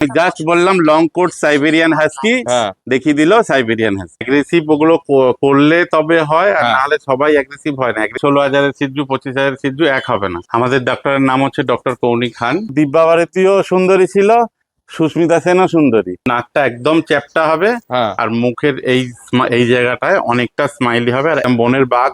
Just বললাম long coat Siberian husky, দেখিয়ে দিল সাইবেরিয়ান হাস্কি। অ্যাগ্রেসিভ ওগুলো করলে তবে হয়, আর নাহলে সবাই অ্যাগ্রেসিভ হয় না। 16,000-এর সিজু 25,000-এর সিজু এক হবে না। আমাদের ডাক্তারের নাম হচ্ছে ডক্টর কৌনি খান। দিব্যা ভারতীও সুন্দরী ছিল, সুস্মিতা সেনও সুন্দরী। নাকটা একদম চ্যাপটা হবে, আর মুখের এই জায়গাটায় অনেকটা স্মাইলি হবে, আর বনের বাঘ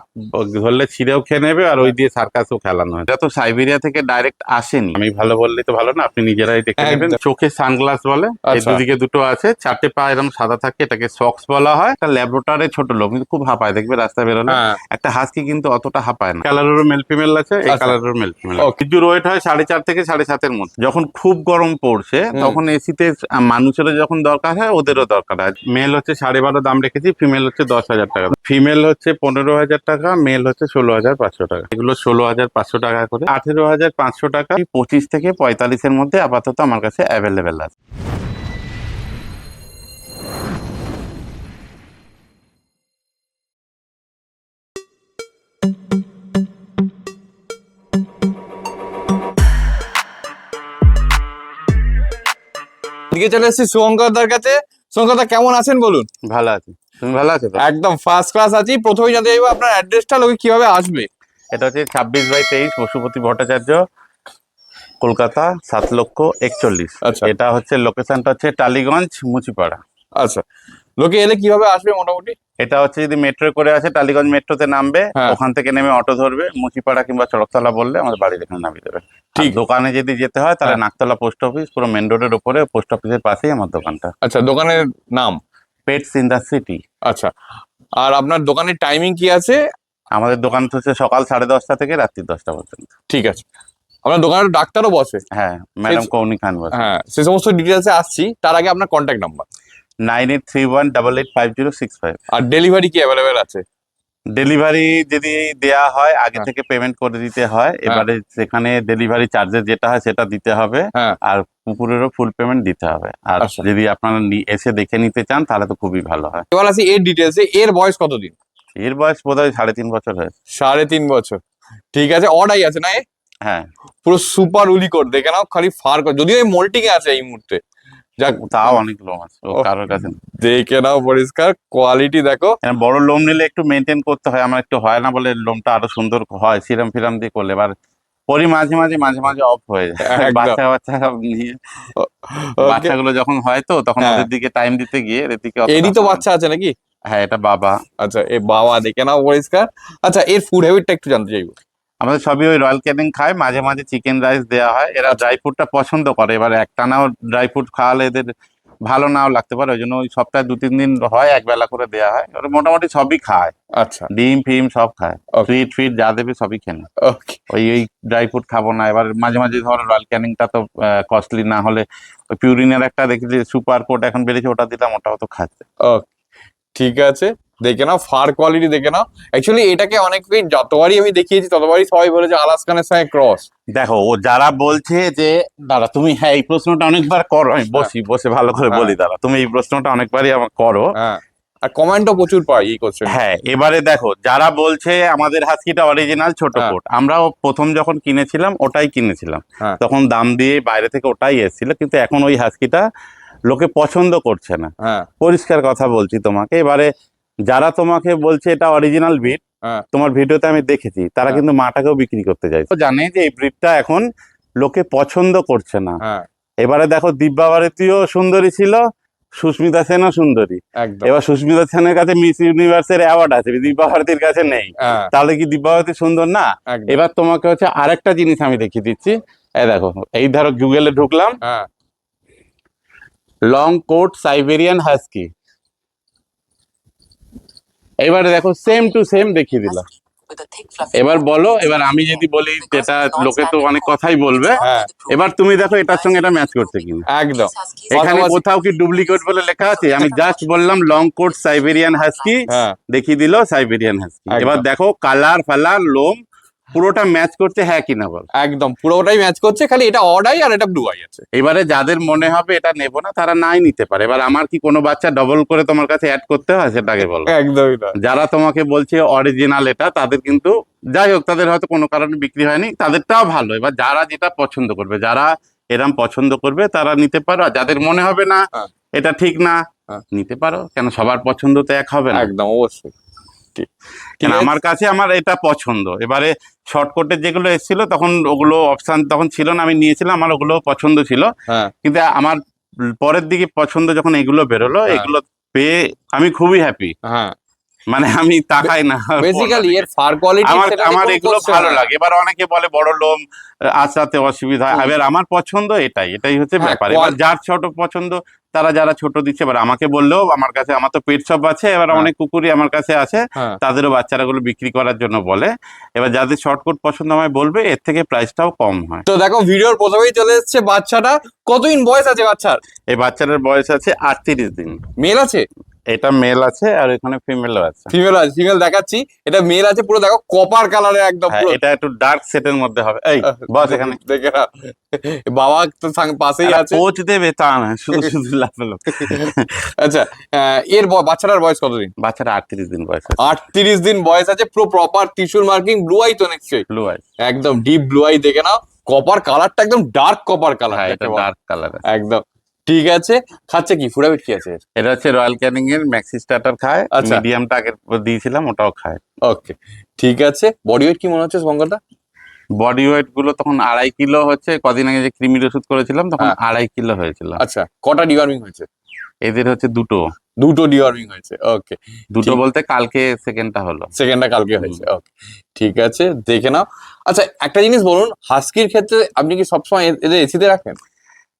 ধরলে ছিঁড়েও খেয়ে নেবে, আর ওই দিয়ে সার্কাসও খেলানো হয়। এটা তো সাইবেরিয়া থেকে ডাইরেক্ট আসেনি, আমি ভালো বললে তো ভালো না, আপনি নিজেরাই দেখে নেবেন। চোখে সানগ্লাস বলে, এই দুদিকে দুটো আছে, চারটে পা এরকম সাদা থাকে, এটাকে সক্স বলা হয়। একটা ল্যাবরেটরে ছোট লোক কিন্তু খুব হাঁপায়, দেখবে রাস্তায় বেরোলে। একটা হাস্কি কিন্তু অতটা হাঁপায় না। কালারেরও মেল ফিমেল আছে, এই কালারেরও মেল ফিমেল। সিজুর ওয়েট হয় 4.5 থেকে 7.5-এর মধ্যে। যখন খুব গরম পড়ছে তখন এসিতে মানুষেরও যখন দরকার হয়, ওদেরও দরকার হয়। মেল হচ্ছে 12.5 দাম রেখেছি, ফিমেল হচ্ছে 10,000 টাকা। ফিমেল হচ্ছে 15,000 টাকা, মেল হচ্ছে 16,500 টাকা। এগুলো 16,500 টাকা করে। 18,500 টাকা 25 থেকে 45-এর মধ্যে আপাতত আমার কাছে অ্যাভেলেবেল আছে। দিকে চলে এসেছি শুভঙ্করদার কাছে। শুভঙ্করদা কেমন আছেন বলুন? ভালো আছি, তুমি ভালো আছো তো? একদম ফার্স্ট ক্লাস আছি। প্রথমেই জানতে চাইবো আপনার অ্যাড্রেসটা, লোকে কিভাবে আসবে? এটা হচ্ছে 26/23 পশুপতি ভট্টাচার্য, কলকাতা 7,41,000। আচ্ছা এটা হচ্ছে লোকেশনটা হচ্ছে টালিগঞ্জ, মুচিপাড়া। আচ্ছা, লোকে এলে কিভাবে আসবে মোটামুটি? এটা হচ্ছে যদি মেট্রো করে আসে, টালিগঞ্জ মেট্রোতে নামবে, ওখান থেকে নেমে অটো ধরবে, মুচিপাড়া কিংবা চড়কতলা বললে আমাদের বাড়ির এখানে নামিয়ে দেবে। ঠিক, দোকানে যদি যেতে হয় তাহলে নাকতলা পোস্ট অফিস, পুরো মেন রোডের উপরে, পোস্ট অফিসের পাশেই আমার দোকানটা। আচ্ছা, দোকানের নাম পেটস ইন দ্য সিটি। আচ্ছা, আর আপনার দোকানের টাইমিং কি আছে? আমাদের দোকান হচ্ছে সকাল 10:30 থেকে রাত্রি 10টা পর্যন্ত। ঠিক আছে, আপনার দোকানের ডাক্তারও বসে? হ্যাঁ, ম্যাডাম কৌনি খান বসে। হ্যাঁ, সে সমস্ত ডিটেলসে আসছি। তার আগে আপনার কন্ট্যাক্ট নাম্বার 9831885065। আর ডেলিভারি কি অ্যাভেলেবেল আছে? ডেলিভারি যদি দেয়া হয় আগে থেকে পেমেন্ট করে দিতে হয়, এবারে সেখানে ডেলিভারি চার্জেস যেটা হয় সেটা দিতে হবে, আর কুকুরেরও ফুল পেমেন্ট দিতে হবে। আর যদি আপনারা এসে দেখে নিতে চান তাহলে তো খুবই ভালো হয়। এবার আসি এর ডিটেলসে। এর বয়স কতদিন? এর বয়স বোধহয় 3.5 বছর হয়েছে। 3.5 বছর, ঠিক আছে। অডাই আছে না? হ্যাঁ, পুরো সুপার উলি কোট, দেখে নাও, খালি ফার কোট, যদিও এই মোল্টিং এ আছে এই মুহূর্তে। যাক, তাও অনেক লোম আছে কারোর কাছে। দেখে নাও পরিষ্কার, কোয়ালিটি দেখো। বড় লোম নিলে একটু মেনটেন করতে হয়, আমার একটু হয় না বলে লোমটা আরো সুন্দর হয় সিরাম ফিরাম দিয়ে করলে। এবার পরি মাঝে মাঝে অফ হয়ে যায়। বাচ্চা নিয়ে বাচ্চাগুলো যখন হয় তো তখন ওদের দিকে টাইম দিতে গিয়ে এরই তো বাচ্চা আছে নাকি? হ্যাঁ, এটা বাবা। আচ্ছা, এ বাবা, দেখে নাও পরিষ্কার। আচ্ছা, এর ফুড হ্যাবিটটা একটু জানতে চাইবো। আমাদের সবই ওই রয়্যাল ক্যানিং খায়, মাঝে মাঝে চিকেন রাইস দেওয়া হয়। এরা ড্রাই ফ্রুটটা পছন্দ করে, এবার একটানাও ড্রাই ফ্রুট খাওয়ালে এদের ভালো নাও লাগতে পারে, ওই জন্য ওই সপ্তাহে 2-3 দিন হয়, একবেলা করে দেওয়া হয়। ওরা মোটামুটি সবই খায়। আচ্ছা, ডিম ফিম সব খায়, ফিট যা দেবে সবই খেয়ে নেয়। ওই ড্রাই ফ্রুট খাবো না। এবার মাঝে মাঝে ধরো রয়্যাল ক্যানিংটা তো কস্টলি না হলে ওই পিউরিনের একটা দেখি যে সুপার কোট এখন বেরিয়েছে, ওটা দিতাম, ওটাও তো খাচ্ছে। ঠিক আছে, দেখে নাও ফার কোয়ালিটি, দেখে নাও। অ্যাকচুয়ালি এটাকে অনেকদিন যতবারই আমি দেখিয়েছি ততবারই সবাই বলে যে আলাস্কানের সঙ্গে ক্রস। দেখো, ও যারা বলছে যে দাদা তুমি, হ্যাঁ এই প্রশ্নটা অনেকবার করো, আমি বসে ভালো করে বলি, দাদা তুমি এই প্রশ্নটা অনেকবারই আমার করো, আর কমেন্টও প্রচুর পাই এই কোশ্চেন। হ্যাঁ, এবারে দেখো, যারা বলছে আমাদের হাস্কিটা অরিজিনাল ছোট কোট, আমরাও প্রথম যখন কিনেছিলাম ওটাই কিনেছিলাম, তখন দাম দিয়ে বাইরে থেকে ওটাই এসেছিল, কিন্তু এখন ওই হাস্কিটা লোকে পছন্দ করছে না। পরিষ্কার কথা বলছি তোমাকে। এবারে যারা তোমাকে বলছে এটা অরিজিনাল ব্রিড, তোমার ভিডিওতে আমি দেখেছি, তারা কিন্তু মাটাকেও বিক্রি করতে চাইছে, জানে যে এই ব্রিডটা এখন লোকে পছন্দ করছে না। এবারে দেখো, দিব্যা ভারতীও সুন্দরী ছিল, সুস্মিতা সেনও সুন্দরী। এবার সুস্মিতা সেনের কাছে মিস ইউনিভার্সের অ্যাওয়ার্ড আছে, দিব্যা ভারতীর কাছে নেই, তাহলে কি দিব্যা ভারতী সুন্দর না? এবার তোমাকে হচ্ছে আরেকটা জিনিস আমি দেখিয়ে দিচ্ছি। এই দেখো, এই ধরো গুগলে ঢুকলাম, লং কোট সাইবেরিয়ান হাস্কি, এবারে দেখো সেম টু সেম দেখিয়ে দিলাম। এবার বলো, এবার আমি যদি বলি যেটা, লোকে তো অনেক কথাই বলবে, এবার তুমি দেখো এটার সঙ্গে এটা ম্যাচ করছে কিনা। একদম, এখানে কোথাও কি ডুপ্লিকেট বলে লেখা আছে? আমি জাস্ট বললাম লং কোট সাইবেরিয়ান হাস্কি, দেখিয়ে দিল সাইবেরিয়ান হাস্কি। এবার দেখো কালার ফালার লোম পুরোটা ম্যাচ করছে, হ্যাঁ কিনা বল? একদম পুরোটাই ম্যাচ করছে, খালি এটা অড আই আর এটা ব্লু আই আছে। এবারে যাদের মনে হবে এটা নেবো না, তারা নাই নিতে পারে। এবার আমার কি কোনো বাচ্চা ডবল করে তোমার কাছে অ্যাড করতে হয় সেটাকে বলো? একদমই না। যারা তোমাকে বলছে অরিজিনাল এটা, তাদের কিন্তু যাই হোক, তাদের হয়তো কোনো কারণে বিক্রি হয়নি, তাদেরটাও ভালো। এবার যারা যেটা পছন্দ করবে, যারা এরম পছন্দ করবে তারা নিতে পারো, আর যাদের মনে হবে না হ্যাঁ। এটা ঠিক না হ্যাঁ। নিতে পারো, কেন সবার পছন্দ তো এক হবে না। একদম অবশ্যই। ঠিক কেন আছে। আমার কাছে আমার এটা পছন্দ। এবারে শর্টকটের যেগুলো এসেছিল তখন ওগুলো অপশন তখন ছিল না, আমি নিয়েছিলাম, আমার ওগুলো পছন্দ ছিল। হ্যাঁ কিন্তু আমার পরের দিকে পছন্দ যখন এগুলো বেরোলো, হ্যাঁ। এগুলো পেয়ে আমি খুবই হ্যাপি। হ্যাঁ মানে আমি তাকাই না বেসিক্যালি এর ফার কোয়ালিটি আমার সেটা আমার এগুলো ভালো লাগে। এবার অনেকে বলে বড় লোম আঁচড়াতে অসুবিধা হয়, এবার আমার পছন্দ এটাই হচ্ছে হ্যাঁ, ব্যাপার। এবার যার ছোট পছন্দ তারা যারা ছোট দিচ্ছে, এবার আমাকে বললেও আমার কাছে, আমার তো পেট শপ আছে, এবার হ্যাঁ। অনেক কুকুরই আমার কাছে আছে, হ্যাঁ তাদেরও বাচ্চারাগুলো বিক্রি করার জন্য বলে। এবার যাদের শর্টকট পছন্দ আমায় বলবে, এর থেকে প্রাইসটাও কম হয়। তো দেখো ভিডিওর প্রথমেই চলে এসেছে বাচ্চাটা, কতদিন বয়স আছে বাচ্চার? এই বাচ্চাটার বয়স আছে 38 দিন। মেল আছে? এটা মেল আছে আর এখানে ফিমেলও আছে। ফিমেল আছে, ফিমেল দেখাচ্ছি। এটা মেল আছে, পুরো দেখো কপার কালারে একদম হ্যাঁ, পুরো। এটা একটু ডার্ক সেটের মধ্যে হবে। এই বস এখানে দেখে না, বাবা তো পাশেই আছে। কোচ দেবে তা না, শুধু শুধু লাফালো। আচ্ছা বাচ্চাটার বয়স কতদিন? বাচ্চাটা 38 দিন বয়স আছে। 38 দিন বয়স আছে, পুরো প্রপার ত্রিশূল মার্কিং, ব্লু আই তো নিশ্চয়ই? ব্লু আই, একদম ডিপ ব্লু আই, দেখে নাও। কপার কালারটা একদম ডার্ক কপার কালার। হ্যাঁ এটা ডার্ক কালার। একদম ঠিক আছে। খাচ্ছে কি, ফুডাবিট কি আছে? এটা হচ্ছে রয়্যাল ক্যানিং এর ম্যাক্সি স্টার্টার খায়, আচ্ছা। মিডিয়ামটা আগে দিয়েছিলাম ওটাও খায়। ওকে ঠিক আছে। বডি ওয়েট কি মনে হচ্ছে শঙ্করদা? বডি ওয়েট গুলো তখন 2.5 কিলো হচ্ছে, কদিন আগে যে কৃমির ওষুধ করেছিলাম তখন হ্যাঁ। 2.5 কিলো হয়েছিল। আচ্ছা, কটা ডিওয়ার্মিং হয়েছে? এদের হচ্ছে দুটো ডিওয়ার্মিং হয়েছে। ওকে, দুটো ঠিক। বলতে কালকে সেকেন্ডটা হলো। সেকেন্ডটা কালকে হয়েছে। ওকে ঠিক আছে, দেখে নাও। আচ্ছা একটা জিনিস বলুন, হাস্কির ক্ষেত্রে আপনি কি সবসময় এদের এসিতে রাখেন?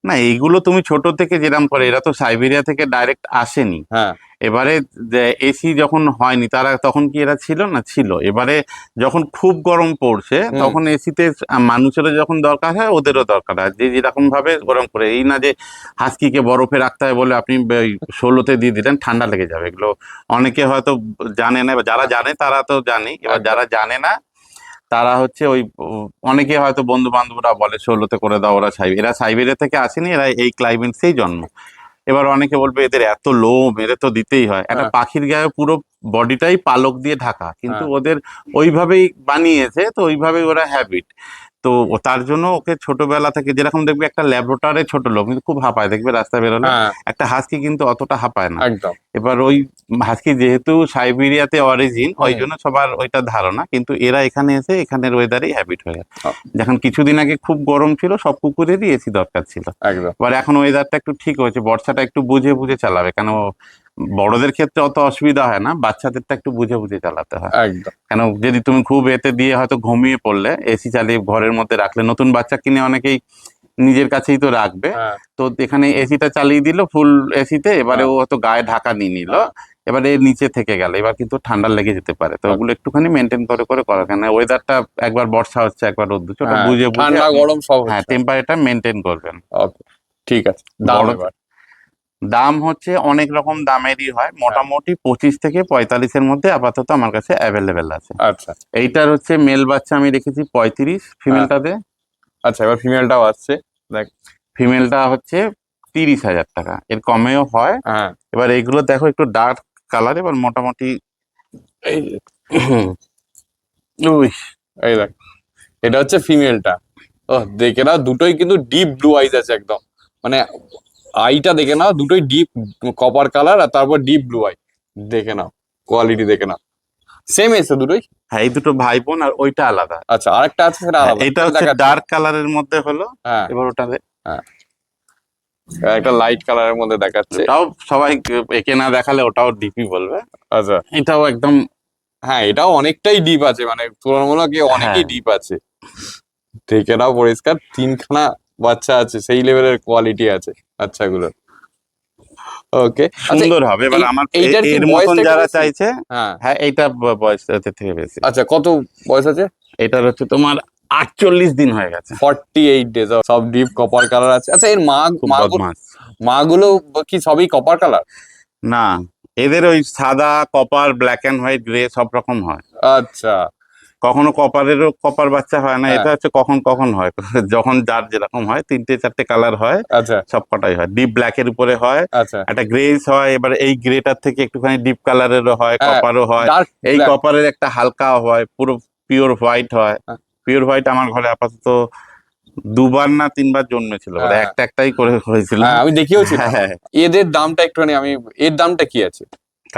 না, এইগুলো তুমি ছোট থেকে যেরাম করে, এরা তো সাইবেরিয়া থেকে ডাইরেক্ট আসেনি। হ্যাঁ এবারে এসি যখন হয়নি তারা তখন কি এরা ছিল না, ছিল। এবারে যখন খুব গরম পড়ছে তখন এসিতে মানুষেরও যখন দরকার হয় ওদেরও দরকার হয়, যে যেরকম ভাবে গরম করে। এই না যে হাস্কিকে বরফে রাখতে হয় বলে আপনি 16তে দিয়ে দিলেন, ঠান্ডা লেগে যাবে। এগুলো অনেকে হয়তো জানে না, এবার যারা জানে তারা তো জানে, এবার যারা জানে না তারা হচ্ছে ওই অনেকে হয়তো বন্ধু বান্ধবরা বলে 16তে করে দাও, এরা সাইবেরিয়া থেকে আসেনি, এরা এই ক্লাইমেটসেই জন্ম। এবার অনেকে বলবে এদের এত লোম, এদের তো দিতেই হয়। একটা পাখির গায়ে পুরো বডিটাই পালক দিয়ে ঢাকা, কিন্তু ওদের ওইভাবেই বানিয়েছে, তো ওইভাবেই ওরা হ্যাবিট। তো তার জন্য ওকে ছোটবেলা থেকে, যেরকম দেখবে একটা ল্যাব্রোটারে ছোট লোক কিন্তু খুব হাঁপায়, দেখবে রাস্তায় বেরোলে। একটা হাস্কি কিন্তু অতটা হাঁপায় না। একদম। এবার ওই হাস্কি যেহেতু সাইবেরিয়াতে অরিজিন, ওই জন্য সবার ওইটা ধারণা, কিন্তু এরা এখানে এসে এখানের ওয়েদারেই হ্যাবিট হয়ে গেছে। যখন কিছুদিন আগে খুব গরম ছিল, সব কুকুরেরই এসি দরকার ছিল। একদম। এবার এখন ওয়েদারটা একটু ঠিক হয়েছে, বর্ষাটা একটু বুঝে বুঝে চালাবে, কেন বড়দের ক্ষেত্রে অত অসুবিধা হয় না, বাচ্চাদেরটা একটু বুঝে বুঝে চালাতে হয়। একদম। কেন যদি তুমি খুব এতে দিয়ে হয়তো ঘুমিয়ে পড়লে, এসি চালিয়ে ঘরের মধ্যে রাখলে, নতুন বাচ্চা কিনে অনেকেই নিজের কাছেই তো রাখবে, তো এখানে এসিটা চালিয়ে দিল ফুল এসিতে, এবারে ও হয়তো গায়ে ঢাকা নিয়ে নিল, এবারে নিচে থেকে গেল, এবার কিন্তু ঠান্ডা লেগে যেতে পারে। তো ওগুলো একটুখানি মেনটেন করে করে করা, কেন ওয়েদারটা একবার বর্ষা হচ্ছে একবার রোদ হচ্ছে, ওটা বুঝে বুঝে ঠান্ডা গরম সব হ্যাঁ টেম্পারেচার মেনটেন করবেন। ওকে ঠিক আছে। দাম হচ্ছে অনেক রকম দামেরই হয়, মোটামুটি 25 থেকে 45-এর মধ্যে আপাতত আমার কাছে অ্যাভেলেবেল আছে। আচ্ছা, এইটার হচ্ছে মেল বাচ্চা আমি রেখেছি 35, ফিমেলটাতে। আচ্ছা এবার ফিমেলটাও আসছে, দেখ। ফিমেলটা হচ্ছে 30,000 টাকা, এর কমেও হয়। হ্যাঁ এবার এইগুলো দেখো একটু ডার্ক কালার, এবার মোটামুটি এই উই, এই দেখ, এটা হচ্ছে ফিমেলটা। ও দেখে নাও, দুটোই কিন্তু ডিপ ব্লু আইজ আছে একদম, মানে আইটা দেখে নাও, দুটোই ডিপ কপার কালার আর তারপর ডিপ ব্লু আই। দেখে নাও কোয়ালিটি, দেখে নাও সেম এসে দুটোই। হ্যাঁ এই দুটো ভাই বোন, আর ওইটা আলাদা। আচ্ছা আরেকটা আছে সেটা আলাদা। এটা হচ্ছে ডার্ক কালারের মধ্যে হলো। হ্যাঁ এবার ওটা হ্যাঁ, একটা লাইট কালারের মধ্যে দেখাচ্ছে। ওটাও সবাই একে না দেখালে ওটাও ডিপই বলবে। আচ্ছা এটাও একদম, হ্যাঁ এটাও অনেকটাই ডিপ আছে, মানে তুলনামূলক অনেকই ডিপ আছে। দেখে নাও পরিষ্কার, 3খানা বাচ্চা আছে, সেই লেভেলের কোয়ালিটি আছে বাচ্চাগুলোর। ওকে সুন্দর হবে। এবার আমার এর মতন যারা চাইছে, হ্যাঁ এইটা বয়স থেকে বেশি। আচ্ছা কত বয়স আছে এটার? হচ্ছে তোমার 48 দিন হয়ে গেছে। 48 ডেজ, সব ডিপ কপার কালার আছে। আচ্ছা এর মাগুলো কি সবই কপার কালার? না, এদের ওই সাদা, copper, black and white, grey সব রকম হয়। আচ্ছা, কখনো কপারেরও কপার বাচ্চা হয় না, এটা হচ্ছে কখন কখন হয়, যখন যার যেরকম হয়, 3-4টে কালার হয়। আচ্ছা সব কটাই হয়, ডিপ ব্ল্যাক এর উপরে হয়, আচ্ছা একটা গ্রেস হয়, এবার এই গ্রেটার থেকে একটুখানি ডিপ কালারেরও হয়, কপারও হয়, এই কপারের একটা হালকা হয়, পুরো পিওর হোয়াইট হয়। পিওর হোয়াইট আমার ঘরে আপাতত দুবার না তিনবার জন্মেছিল, হ্যাঁ। একটাই করে হয়েছিল। হ্যাঁ আমি দেখিয়েছি। হ্যাঁ। এদের দামটা একটুখানি এর দামটা কি আছে?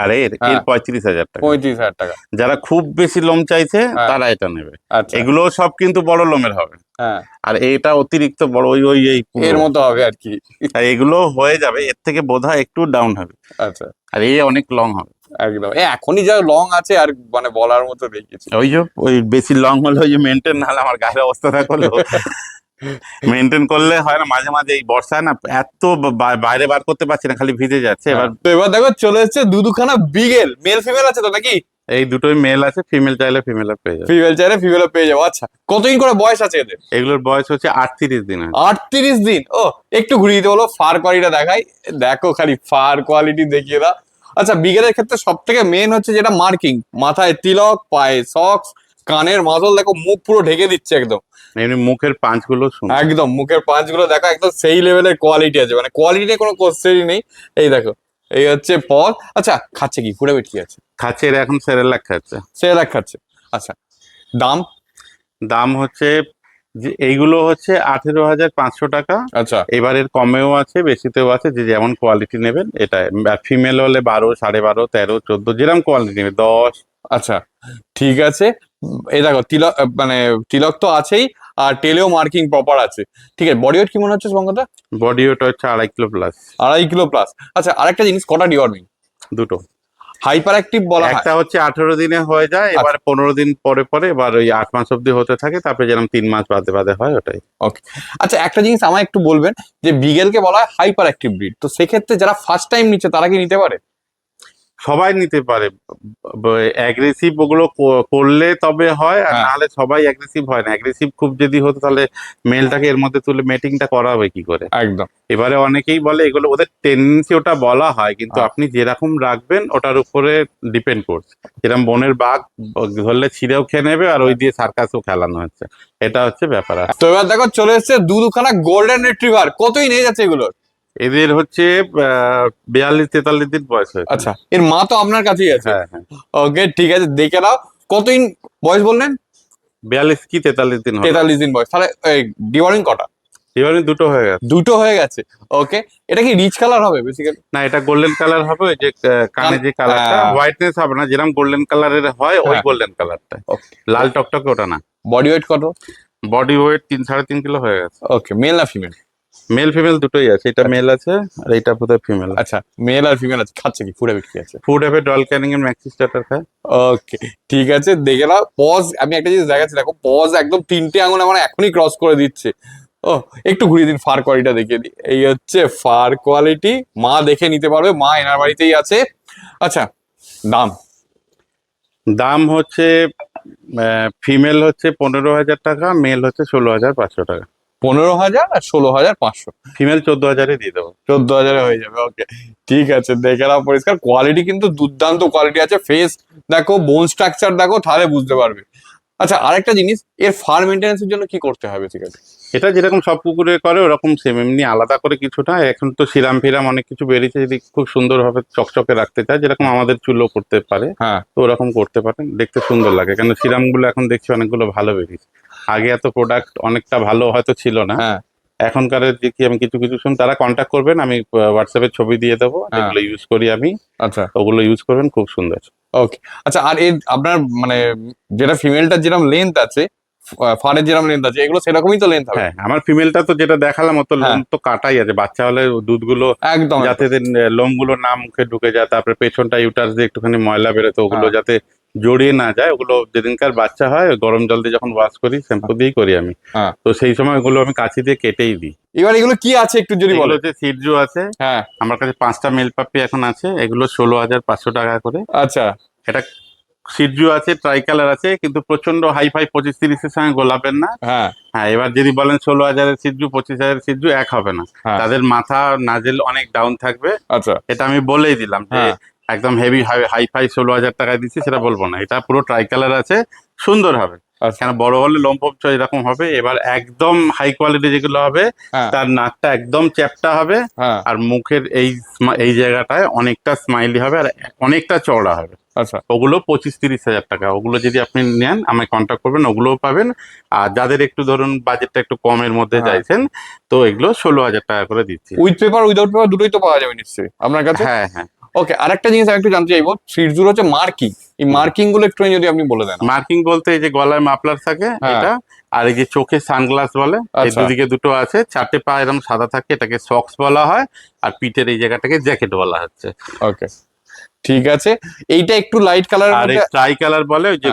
আর এর হ্যাঁ। 35,000 টাকা। 35,000 টাকা। যারা খুব বেশি লোম চাইছে হ্যাঁ। তারা এটা নেবে। আচ্ছা। এগুলো সব কিন্তু বড় লোমের হবে। হ্যাঁ। আর এটা অতিরিক্ত বড়, এই এর মতো হবে আর কি। আর এগুলো হয়ে যাবে, এর থেকে বোধহয় একটু ডাউন হবে। আচ্ছা। আর এই অনেক লং হবে একদম এখনই যা লং আছে আর মানে বলার মতো দেখিয়েছি। ওই বেশি লং হলে ওই যে মেনটেন না হলে আমার গায়ের অবস্থাটা করলো। মেনটেন করলে হয় না, মাঝে মাঝে এই বর্ষায় না এত বাইরে বার করতে পারছি না, খালি ভিজে যাচ্ছে। এবার দেখো চলে এসেছে দুখানা বিগেল, মেল ফিমেল আছে তো নাকি? এই দুটোই মেল আছে, ফিমেল চাইলে ফিমেল পেয়ে যাবে। ফিমেল চাইলে ফিমেল পেয়ে যাবো। আচ্ছা কতদিন করে বয়স আছে এদের? এগুলোর বয়স হচ্ছে 38 দিন। 38 দিন। ও একটু ঘুরিয়ে দিতে বলো, ফার কোয়ালিটিটা দেখাই। দেখো খালি ফার কোয়ালিটি দেখিয়ে দাও। আচ্ছা বিগেলের ক্ষেত্রে সব থেকে মেন হচ্ছে যেটা মার্কিং, মাথায় তিলক, পায়ে সক্স, কানের মাদল, দেখো মুখ পুরো ঢেকে দিচ্ছে একদম। এমনি মুখের পাঁচ গুলো একদম মুখের পাঁচ গুলো দেখো, একদম সেই লেভেলের কোয়ালিটি আছে, মানে কোয়ালিটি কোনো কোশ্চেনই নেই। এই দেখো, এই হচ্ছে পল। আচ্ছা খাচ্ছে কি, ফুডে কি আছে? খাচ্ছে, এরা এখন সেরেলাক খাচ্ছে। সেরেলাক খাচ্ছে। আচ্ছা দাম হচ্ছে যে এইগুলো হচ্ছে 18,500 টাকা। আচ্ছা। এবারের কমেও আছে, বেশিতেও আছে, যে যেমন কোয়ালিটি নেবেন। এটা ফিমেল হলে 12, 12.5, 13, 14 যেরকম কোয়ালিটি নেবে 10। আচ্ছা ঠিক আছে। এই দেখো তিলক, মানে তিলক তো আছেই, আর টেলেও মার্কিং প্রপার আছে। ঠিক আছে, বডি ওয়েট কি মনে হচ্ছে শুভঙ্করদা? বডি ওয়েট হচ্ছে 2.5 কিলো প্লাস। 2.5 kilo plus. আচ্ছা আরেকটা জিনিস, কটা ডিওয়ার্মিং? দুটো। হাইপার অ্যাক্টিভ বলা হয়। একটা হচ্ছে 18 দিনে হয়ে যায়, এবার 15 দিন পরে পরে, এবার ওই 8 মাস অব্দি হতে থাকে, তারপরে যেরকম 3 মাস বাদে বাদে হয় ওটাই। ওকে। আচ্ছা একটা জিনিস আমায় একটু বলবেন, যে বিগেলকে বলা হয় হাইপার অ্যাক্টিভ ব্রিড, তো সেক্ষেত্রে যারা ফার্স্ট টাইম নিচ্ছে তারা কি নিতে পারে? সবাই নিতে পারে। অ্যাগ্রেসিভ ওগুলো করলে তবে হয়, আর নাহলে সবাই অ্যাগ্রেসিভ হয় না। অ্যাগ্রেসিভ খুব যদি হতো তাহলে মেলটাকে এর মধ্যে তুলে মেটিংটা করাবে কি করে? একদম। এবারে অনেকেই বলে এগুলো ওদের টেন্ডেন্সি, ওটা বলা হয়, কিন্তু আপনি যেরকম রাখবেন ওটার উপরে ডিপেন্ড করছে। যেরকম বনের বাঘ ধরলে ছিঁড়েও খেয়ে নেবে, আর ওই দিয়ে সার্কাসও খেলানো হচ্ছে, এটা হচ্ছে ব্যাপার। তো এবার দেখো চলে এসেছে দুখানা গোল্ডেন রিট্রিভার। কতই নিয়ে যাচ্ছে এগুলোর? এদের হচ্ছে 42-43 দিন বয়স হয়েছে। আচ্ছা এর মা তো আপনার কাছেই আছে? হ্যাঁ হ্যাঁ। ওকে ঠিক আছে, দেখে নাও। কতদিন বয়স বললেন? 42 কি 43 দিন হবে। 43 দিন বয়স। তাহলে ডিওয়ারিং কটা? ডিওয়ারিং দুটো হয়ে গেছে। দুটো হয়ে গেছে। ওকে। এটা কি রিচ কালার হবে বেসিক্যালি? না, এটা গোল্ডেন কালার হবে। ওই যে কানে যে কালারটা, হোয়াইটনেস হবে না, যেরকম গোল্ডেন কালারের হয় ওই গোল্ডেন কালারটা। লাল টকটকে ওটা না। বডি ওয়েট কত? বডি ওয়েট 3-3.5 কিলো হয়ে গেছে। ওকে। মেল না ফিমেল? মেল ফিমেল দুটোই আছে। এটা মেল আছে আর এটা বোধহয় ফিমেল। আচ্ছা মেল আর ফিমেল আছে। খাচ্ছে কি, ফুড হ্যাবিট কি আছে? ফুড হ্যাবিট ডল ক্যানিং এর ম্যাক্সি স্টার্টার খায়। ওকে ঠিক আছে, দেখে নাও। পজ, আমি একটা জিনিস দেখাচ্ছি, দেখো পজ একদম 3টে আঙুল আমার এখনই ক্রস করে দিচ্ছে। ও একটু ঘুরিয়ে দিন, ফার কোয়ালিটিটা দেখিয়ে দিই। এই হচ্ছে ফার কোয়ালিটি, মা দেখে নিতে পারবে, মা এনার বাড়িতেই আছে। আচ্ছা দাম হচ্ছে ফিমেল হচ্ছে 15,000 টাকা, মেল হচ্ছে 16,500 টাকা। 15,000 আর 16,500। ফিমেল 14,000-এ দিয়ে দেবো। 14,000-এ হয়ে যাবে। ওকে ঠিক আছে, দেখে নাও পরিষ্কার। কোয়ালিটি কিন্তু দুর্দান্ত কোয়ালিটি আছে। ফেস দেখো, বোন স্ট্রাকচার দেখো, তাহলে বুঝতে পারবে। আচ্ছা আরেকটা জিনিস, এর ফার মেনটেন্যান্সের জন্য কি করতে হবে বেসিক্যালি? এটা যেরকম সব কুকুরে করে ওরকম সেম, এমনি আলাদা করে কিছুটা। এখন তো সিরাম ফিরাম অনেক কিছু বেরিয়েছে, যদি খুব সুন্দরভাবে চকচকে রাখতে চায়, যেরকম আমাদের চুলও করতে পারে, হ্যাঁ তো ওরকম করতে পারেন, দেখতে সুন্দর লাগে। কেন সিরাম গুলো এখন দেখছি অনেকগুলো ভালো বেরিয়েছে। আগে এত প্রোডাক্ট অনেকটা ভালো হয়তো ছিল না। হ্যাঁ। এখনকার দেখি আমি কিছু কিছু শুন, তারা কন্ট্যাক্ট করবেন, আমি হোয়াটসঅ্যাপে ছবি দিয়ে দেবো, যেগুলো ইউজ করি আমি। আচ্ছা ওগুলো ইউজ করবেন, খুব সুন্দর। ওকে। আচ্ছা আর এর আপনার মানে যেটা ফিমেলটার যেরকম লেন্থ আছে, ফারের যেরকম লেন্থ আছে, এগুলো সেরকমই তো লেন্থ হবে? হ্যাঁ, আমার ফিমেলটা তো যেটা দেখালাম অত লোম তো কাটাই আছে। বাচ্চা হলে দুধগুলো একদম যাতে লোমগুলো না মুখে ঢুকে যায়, তারপরে পেছনটা ইউটার দিয়ে একটুখানি ময়লা বেরোতো, ওগুলো যাতে জড়িয়ে না যায়। ওগুলো যেদিনকার বাচ্চা হয় গরম জল দিয়ে যখন ওয়াশ করি, শ্যাম্পু দিয়েই করি আমি। তো সেই সময় ওগুলো আমি কাঁচি দিয়ে কেটেই দিই। এবার এগুলো কি আছে একটু যদি বলো। হচ্ছে সিরজু আছে। হ্যাঁ আমার কাছে 5টা মেল পাপ্পি এখন আছে, এগুলো 16,500 টাকা করে। আচ্ছা। এটা সিরজু আছে, ট্রাই কালার আছে, কিন্তু প্রচন্ড হাই ফাই 25-30-এর সঙ্গে গোলাপের না। হ্যাঁ, এবার যদি বলেন 16,000-এর সিরজু, 25,000-এর সিরজু এক হবে না। তাদের মাথা নাজেল অনেক ডাউন থাকবে। আচ্ছা এটা আমি বলেই দিলাম যে একদম হেভি হাই ফাই 16,000 টাকায় দিচ্ছি সেটা বলবো না। এটা পুরো ট্রাই কালার আছে, সুন্দর হবে। আচ্ছা। কেন বড় হলে লোমফোপ এরকম হবে। এবার একদম হাই কোয়ালিটি যেগুলো হবে হ্যাঁ তার নাকটা একদম চ্যাপ্টা হবে, হ্যাঁ। আর মুখের এই জায়গাটায় অনেকটা স্মাইলি হবে, আর অনেকটা চওড়া হবে। আচ্ছা ওগুলো 25-30 হাজার টাকা। ওগুলো যদি আপনি নেন আমায় কন্ট্যাক্ট করবেন, ওগুলোও পাবেন। আর যাদের একটু ধরুন বাজেটটা একটু কমের মধ্যে হ্যাঁ। চাইছেন, তো এগুলো 16,000 টাকা করে দিচ্ছি। উইথ পেপার উইদাউট পেপার দুটোই তো পাওয়া যাবে নিশ্চয়ই আপনার কাছে? হ্যাঁ হ্যাঁ। ওকে, আরেকটা জিনিস আমি একটু জানতে চাইবো, সিটজুর হচ্ছে মার্কিং, এই মার্কিং গুলো একটু যদি আপনি বলে দেন। মার্কিং বলতে এই যে গলায় মাফলার থাকে হ্যাঁ। এটা, আর এই যে চোখে সানগ্লাস বলে, এই আচ্ছা। দুদিকে দুটো আছে, 4টে পা এরকম সাদা থাকে, এটাকে সক্স বলা হয়। আর পিঠের এই জায়গাটাকে জ্যাকেট বলা হচ্ছে। ওকে ঠিক আছে, এইটা একটু লাইট কালার আর এই মধ্যে। ট্রাই কালার বলে, ওই যে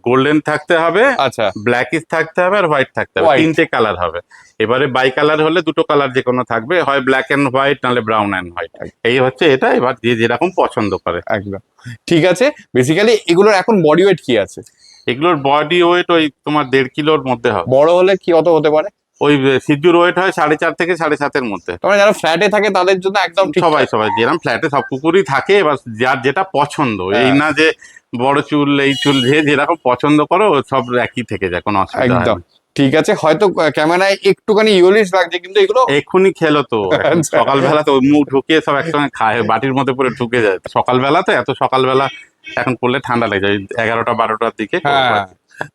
গোল্ডেন থাকতে হবে, আচ্ছা ব্ল্যাকিশ থাকতে হবে, আর হোয়াইট থাকতে হবে, White। 3টে কালার হবে। এবারে বাই কালার হলে দুটো কালার যে কোনো থাকবে, হয় ব্ল্যাক এন্ড হোয়াইট নাহলে ব্রাউন এন্ড হোয়াইট। এই হচ্ছে এটা। এবার যে যেরকম পছন্দ করে। একদম ঠিক আছে। বেসিক্যালি এগুলোর এখন বডি ওয়েট কি আছে? এগুলোর বডি ওয়েট ওই তোমার 1.5 কিলোর মধ্যে হবে। বড় হলে কি অত হতে পারে? ওই সিজুর ওয়েট হয় 4.5 থেকে 7.5-এর মধ্যে। তোমরা যারা ফ্ল্যাটে থাকে তাদের জন্য একদম ঠিক। সবাই যেরকম ফ্ল্যাটে সব কুকুরই থাকে, এবার যার যেটা পছন্দ, এই না যে বড় চুল এই চুল, যে যেরকম পছন্দ করো ও সব একই থেকে যায়, কোনো অসুবিধা হয় একদম না। ঠিক আছে, হয়তো ক্যামেরায় একটুখানি ইউলিশ লাগছে কিন্তু এগুলো এক্ষুনি খেলো তো, এখন আচ্ছা। সকালবেলা তো মুখ ঢুকিয়ে সব একসঙ্গে খায়, বাটির মধ্যে পুরো ঢুকে যায়। সকালবেলা তো, এত সকালবেলা এখন করলে ঠান্ডা লেগে যায়, 11টা-12টার দিকে করবো। হ্যাঁ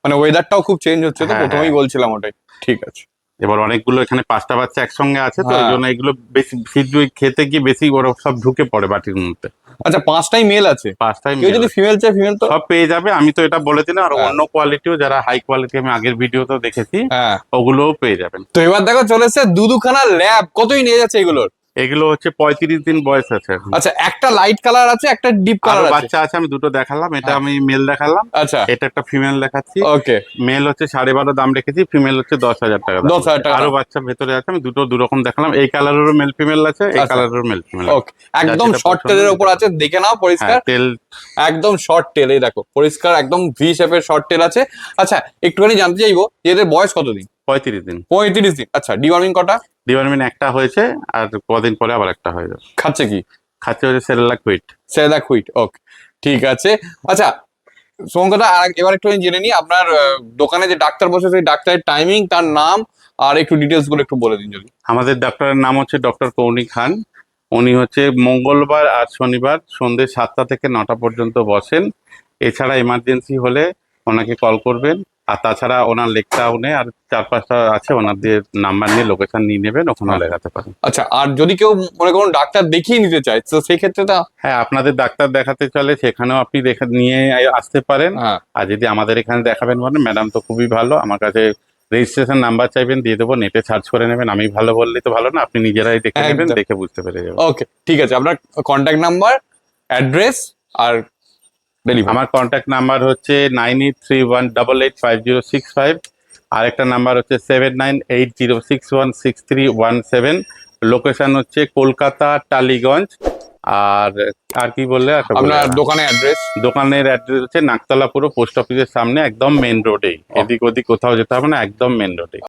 মানে ওয়েদারটাও খুব চেঞ্জ হচ্ছে, তো হ্যাঁ, প্রথমেই হ্যাঁ। বলছিলাম ওটাই। ঠিক আছে। এবার অনেকগুলো এখানে 5টা বাচ্চা একসঙ্গে আছে, তো হ্যাঁ। এই জন্য এগুলো বেশি সিজু খেতে গিয়ে বেশি ওরা সব ঢুকে পড়ে বাটির মধ্যে। আচ্ছা 5টাই মেল আছে? 5টাই কেউ যদি ফিমেল চায় ফিমেল তো সব পেয়ে যাবে। আমি তো এটা বলে দিলাম, আর হ্যাঁ। অন্য কোয়ালিটিও যারা হাই কোয়ালিটি আমি আগের ভিডিওতেও দেখেছি, হ্যাঁ। ওগুলোও পেয়ে যাবেন। তো এবার দেখো চলেছে দুখানা ল্যাব, কতই নিয়ে যাচ্ছে এগুলোর? এগুলো হচ্ছে 35 দিন বয়স আছে এখন। আচ্ছা, একটা লাইট কালার আছে, একটা ডিপ আরো কালার আছে। বাচ্চা আছে, আমি দুটো দেখালাম। এটা হ্যাঁ। আমি মেল দেখালাম, আচ্ছা এটা একটা ফিমেল দেখাচ্ছি। ওকে। মেল হচ্ছে 12.5 দাম রেখেছি, ফিমেল হচ্ছে 10,000 টাকা দাম। 10,000 টাকা। আরো বাচ্চা ভেতরে আছে, আমি দুটো দুরকম দেখালাম। এই কালারেরও মেল ফিমেল আছে, এই আচ্ছা। কালারেরও মেল ফিমেল। ওকে, একদম যেটা শর্ট পছন্দ টেলের হয় উপর আছে, দেখে নাও পরিষ্কার। হ্যাঁ, তেল একদম শর্ট টেল, এই দেখো পরিষ্কার একদম ভি শেপের শর্ট টেল আছে। আচ্ছা একটুখানি জানতে চাইবো এদের বয়স কতদিন? 35 দিন। 35 দিন। আচ্ছা ডিওয়ার্মিং কটা? ডিওয়ার্মিং একটা হয়েছে, আর কদিন পরে আবার একটা হয়ে যাবে। খাচ্ছে কি? খাচ্ছে হচ্ছে সেরেলাক হুইট। সেদা কুইট। ওকে ঠিক আছে। আচ্ছা সোমকদা, এবার একটু জেনে নিই আপনার দোকানে যে ডাক্তার বসে সেই ডাক্তারের টাইমিং, তার নাম আর একটু ডিটেলস গুলো একটু বলে দিন যদি। আমাদের ডাক্তারের নাম হচ্ছে ডক্টর কৌনিক খান। উনি হচ্ছে মঙ্গলবার আর শনিবার সন্ধ্যে 7টা থেকে 9টা পর্যন্ত বসেন। এছাড়া এমার্জেন্সি হলে ওনাকে কল করবেন। আর তাছাড়া ওনার লেকটাউনে আর 4-5টা আছে, ওনাদের নাম্বার নিয়ে লোকেশন নিয়ে নেবেন, ওখানে লেখাতে পারেন। আচ্ছা, আর যদি কেউ মনে করুন ডাক্তার দেখিয়ে নিতে চায় তো সেই ক্ষেত্রে তো? হ্যাঁ, আপনাদের ডাক্তার দেখাতে চলে সেখানেও আপনি নিয়ে আসতে পারেন। হ্যাঁ আর যদি আমাদের এখানে দেখাবেন বলেন, ম্যাডাম তো খুবই ভালো, আমার কাছে রেজিস্ট্রেশন নাম্বার চাইবেন দিয়ে দেবো, নেটে সার্চ করে নেবেন। আমি ভালো বললেই তো ভালো না, আপনি নিজেরাই দেখে নেবেন, একদম। দেখে বুঝতে পেরে যাবেন। ওকে ঠিক আছে, আপনার কন্ট্যাক্ট নাম্বার, অ্যাড্রেস আর ডেলিভারি। আমার কন্ট্যাক্ট নাম্বার হচ্ছে 9831885065। আর একটা নাম্বার হচ্ছে 7980616317। লোকেশন হচ্ছে কলকাতা টালিগঞ্জ। আর আর কি বললে একটা বলে আপনার গেলাম। দোকানের অ্যাড্রেস? দোকানের অ্যাড্রেস হচ্ছে নাকতলা পুরো পোস্ট অফিসের সামনে, একদম মেন রোডেই। এদিক ওদিক কোথাও যেতে হবে না, একদম মেন রোডে।